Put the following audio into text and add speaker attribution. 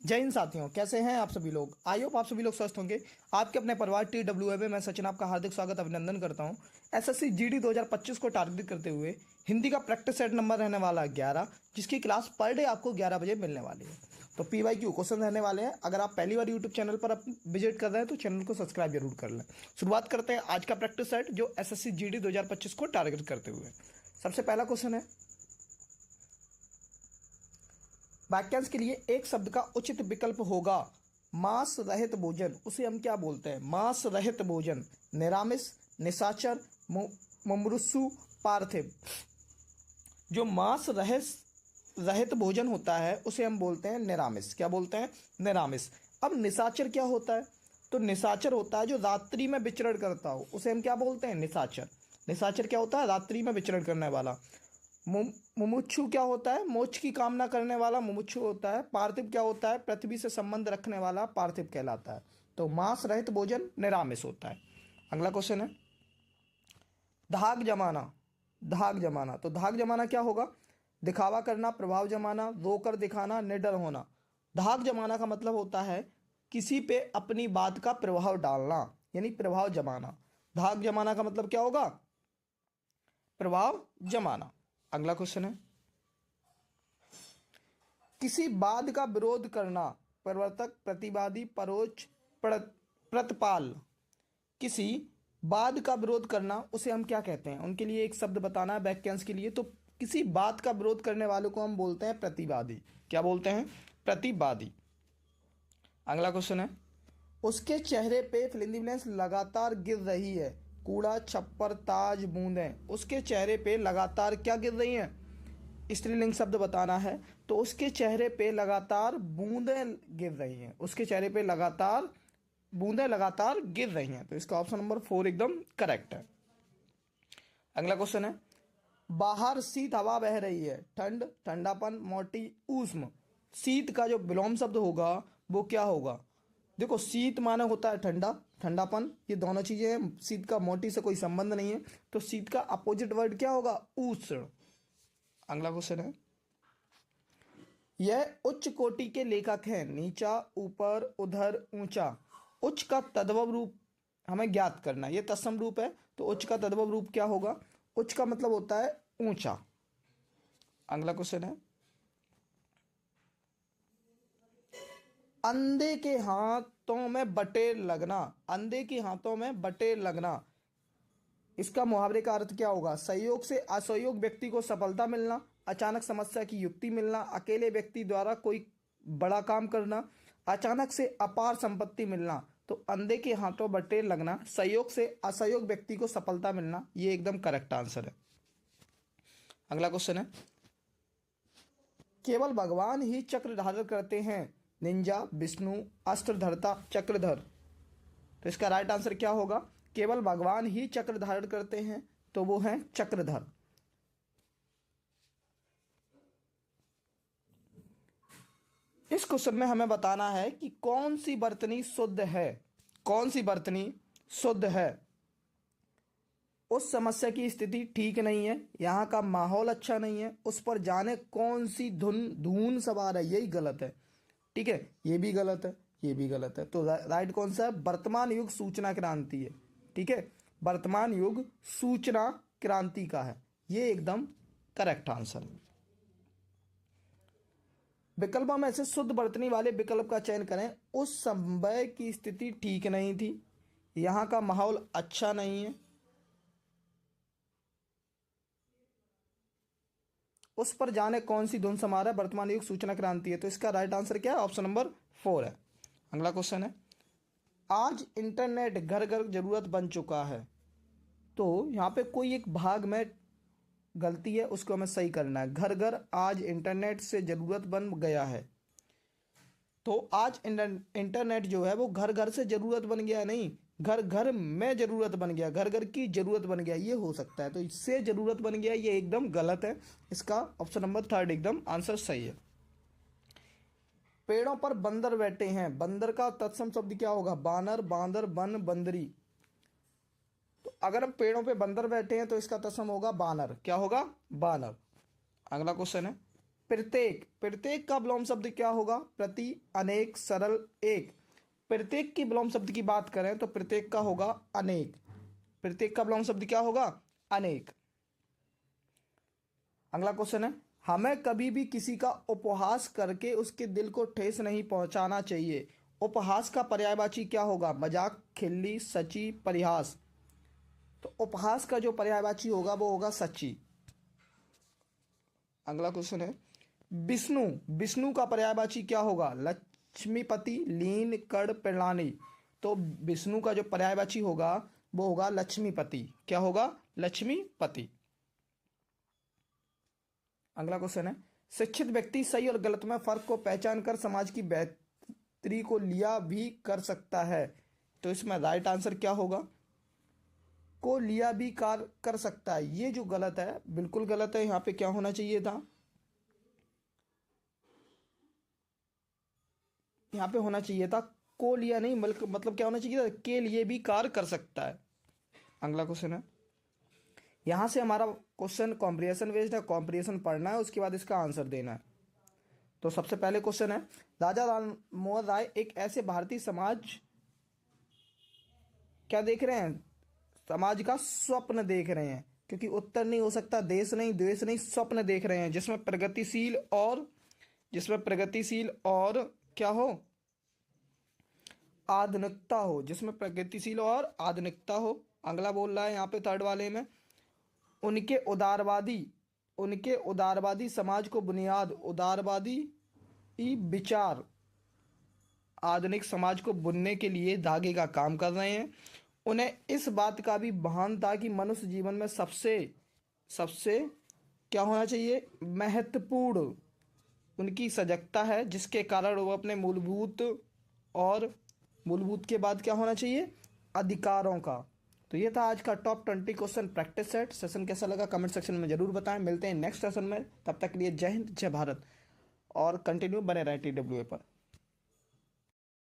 Speaker 1: जय हिंद साथियों, कैसे हैं आप सभी लोग। आई होप आप सभी लोग स्वस्थ होंगे। आपके अपने परिवार TWA में मैं सचिन आपका हार्दिक स्वागत अभिनंदन करता हूं। SSC GD 2025 को टारगेट करते हुए हिंदी का प्रैक्टिस सेट नंबर रहने वाला है 11, जिसकी क्लास पर डे आपको 11 बजे मिलने वाली है। तो PYQ क्वेश्चन रहने वाले हैं। अगर आप पहली बार यूट्यूब चैनल पर विजिट कर रहे हैं तो चैनल को सब्सक्राइब जरूर कर लें। शुरुआत करते हैं आज का प्रैक्टिस सेट जो SSC GD 2025 को टारगेट करते हुए। सबसे पहला क्वेश्चन है, वाक्यांश के लिए एक शब्द का उचित विकल्प होगा मांस रहित भोजन। उसे हम क्या बोलते हैं? मांस रहित भोजन। निरामिष, निशाचर, मुमुक्षु, पार्थिव। जो मांस रहित भोजन होता है उसे हम बोलते हैं निरामिष। क्या बोलते हैं? निरामिष। अब निशाचर क्या होता है? तो निशाचर होता है जो रात्रि में विचरण करता हो, उसे हम क्या बोलते हैं? निशाचर। निशाचर क्या होता है? रात्रि में विचरण करने वाला। मुमुक्षु क्या होता है? मोक्ष की कामना करने वाला मुमुक्षु होता है। पार्थिव क्या होता है? पृथ्वी से संबंध रखने वाला पार्थिव कहलाता है। तो मांस रहित भोजन निरामिष होता है। अगला क्वेश्चन है, धाक जमाना। धाक जमाना, तो धाक जमाना क्या होगा? दिखावा करना, प्रभाव जमाना, रोकर दिखाना, निडर होना। धाक जमाना का मतलब होता है किसी पे अपनी बात का प्रभाव डालना, यानी प्रभाव जमाना। धाक जमाना का मतलब क्या होगा? प्रभाव जमाना। अगला क्वेश्चन है, किसी वाद का विरोध करना। प्रवर्तक, प्रतिवादी, परोक्ष, प्रतिपाल। किसी वाद का विरोध करना उसे हम क्या कहते हैं? उनके लिए एक शब्द बताना है वाक्यांश के लिए। तो किसी बात का विरोध करने वालों को हम बोलते हैं प्रतिवादी। क्या बोलते हैं? प्रतिवादी। अगला क्वेश्चन है, उसके चेहरे पे फिलिंदिब्लेंस लगातार गिर रही है। कूड़ा, छप्पर, ताज, बूंदें। उसके चेहरे पे लगातार क्या गिर रही हैं? स्त्रीलिंग शब्द बताना है। तो उसके चेहरे पे लगातार बूंदें गिर रही हैं। उसके चेहरे पे लगातार बूंदें लगातार गिर रही हैं। तो इसका ऑप्शन नंबर 4 एकदम करेक्ट है। अगला क्वेश्चन है, बाहर शीत हवा बह रही है। ठंड, ठंडापन, मोटी, ऊष्म। शीत का जो विलोम शब्द होगा वो क्या होगा? देखो, शीत माने होता है ठंडा, ठंडापन, ये दोनों चीजें हैं। शीत का मोटी से कोई संबंध नहीं है। तो शीत का अपोजिट वर्ड क्या होगा? उष्ण। अगला क्वेश्चन है, यह उच्च कोटि के लेखक हैं। नीचा, ऊपर, उधर, ऊंचा। उच्च का तद्भव रूप हमें ज्ञात करना है। यह तत्सम रूप है, तो उच्च का तद्भव रूप क्या होगा? उच्च का मतलब होता है ऊंचा। अगला क्वेश्चन है, अंधे के हाथों में बटेर लगना। अंधे के हाथों में बटेर लगना, इसका मुहावरे का अर्थ क्या होगा? सहयोग से असहयोग व्यक्ति को सफलता मिलना, अचानक समस्या की युक्ति मिलना, अकेले व्यक्ति द्वारा कोई बड़ा काम करना, अचानक से अपार संपत्ति मिलना। तो अंधे के हाथों बटेर लगना, सहयोग से असहयोग व्यक्ति को सफलता मिलना, ये एकदम करेक्ट आंसर है। अगला क्वेश्चन है, केवल भगवान ही चक्र धारण करते हैं। निंजा, विष्णु, अस्त्रधरता, चक्रधर। तो इसका राइट आंसर क्या होगा? केवल भगवान ही चक्र धारण करते हैं, तो वो है चक्रधर। इस क्वेश्चन में हमें बताना है कि कौन सी बर्तनी शुद्ध है। कौन सी बर्तनी शुद्ध है? उस समस्या की स्थिति ठीक नहीं है, यहाँ का माहौल अच्छा नहीं है, उस पर जाने कौन सी धून सवार है, यही गलत है। ठीक है, ये भी गलत है, ये भी गलत है। तो राइट कौन सा है? वर्तमान युग सूचना क्रांति है। ठीक है, वर्तमान युग सूचना क्रांति का है, ये एकदम करेक्ट आंसर है। विकल्पों में से शुद्ध बर्तनी वाले विकल्प का चयन करें। उस समय की स्थिति ठीक नहीं थी, यहाँ का माहौल अच्छा नहीं है, उस पर जाने कौन सी धुन समार है, वर्तमान युग सूचना क्रांति है। तो इसका राइट आंसर क्या है? ऑप्शन नंबर 4 है। अगला क्वेश्चन है, आज इंटरनेट घर घर जरूरत बन चुका है। तो यहाँ पे कोई एक भाग में गलती है, उसको हमें सही करना है। घर घर आज इंटरनेट से जरूरत बन गया है। तो आज इंटरनेट जो है वो घर घर से जरूरत बन गया नहीं, घर घर में जरूरत बन गया, घर घर की जरूरत बन गया, ये हो सकता है। तो इससे जरूरत बन गया, ये एकदम गलत है। इसका ऑप्शन नंबर 3 एकदम आंसर सही है। पेड़ों पर बंदर बैठे हैं। बंदर का तत्सम शब्द क्या होगा? बानर, बांदर, बन, बंदरी। तो अगर हम पेड़ों पे बंदर बैठे हैं तो इसका तत्सम होगा बानर। क्या होगा? बानर। अगला क्वेश्चन है, प्रत्येक, प्रत्येक का विलोम शब्द क्या होगा? प्रति, अनेक, सरल, एक। प्रत्येक की विलोम शब्द की बात करें तो प्रत्येक का होगा अनेक। प्रत्येक का विलोम शब्द क्या होगा? अनेक। अगला क्वेश्चन है, हमें कभी भी किसी का उपहास करके उसके दिल को ठेस नहीं पहुंचाना चाहिए। उपहास का पर्यायवाची क्या होगा? मजाक, खिल्ली, सच्ची, परिहास। तो उपहास का जो पर्यायवाची होगा वो होगा सच्ची। अगला क्वेश्चन है, विष्णु, विष्णु का पर्यायवाची क्या होगा? लक्ष्मीपति, लीन, कड़, प्रणाली। तो विष्णु का जो पर्यायवाची होगा वो होगा लक्ष्मीपति। क्या होगा? लक्ष्मीपति। अगला क्वेश्चन है, शिक्षित व्यक्ति सही और गलत में फर्क को पहचान कर समाज की बेहतरी को लिया भी कर सकता है। तो इसमें राइट आंसर क्या होगा? को लिया भी कर सकता है। ये जो गलत है, बिल्कुल गलत है। यहाँ पे क्या होना चाहिए था? यहाँ पे होना चाहिए था को लिया नहीं, मतलब क्या होना चाहिए था? के लिए भी कार्य कर सकता है। अगला क्वेश्चन है, यहाँ से हमारा क्वेश्चन कॉम्प्रिहेंशन बेस्ड है। कॉम्प्रिहेंशन पढ़ना है, उसके बाद इसका आंसर देना है। तो सबसे पहले क्वेश्चन है, राजा राम मोहन राय एक ऐसे भारतीय समाज क्या देख रहे हैं? समाज का स्वप्न देख रहे हैं, क्योंकि उत्तर नहीं हो सकता, देश नहीं, द्वेष नहीं, स्वप्न देख रहे हैं जिसमें प्रगतिशील और क्या हो? आधुनिकता हो, जिसमें प्रगतिशील और आधुनिकता हो। अगला बोल रहा है यहाँ पे थर्ड वाले में, उनके उदारवादी समाज को बुनियाद, उदारवादी विचार आधुनिक समाज को बुनने के लिए धागे का काम कर रहे हैं। उन्हें इस बात का भी भान था कि मनुष्य जीवन में सबसे क्या होना चाहिए? महत्वपूर्ण उनकी सजगता है, जिसके कारण वो अपने मूलभूत के बाद क्या होना चाहिए? अधिकारों का। तो ये था आज का top 20 question practice set. Session कैसा लगा कमेंट सेक्शन में जरूर बताएं। मिलते हैं नेक्स्ट सेशन में, तब तक के लिए जय हिंद, जय भारत, और कंटिन्यू बने रहें TWA पर।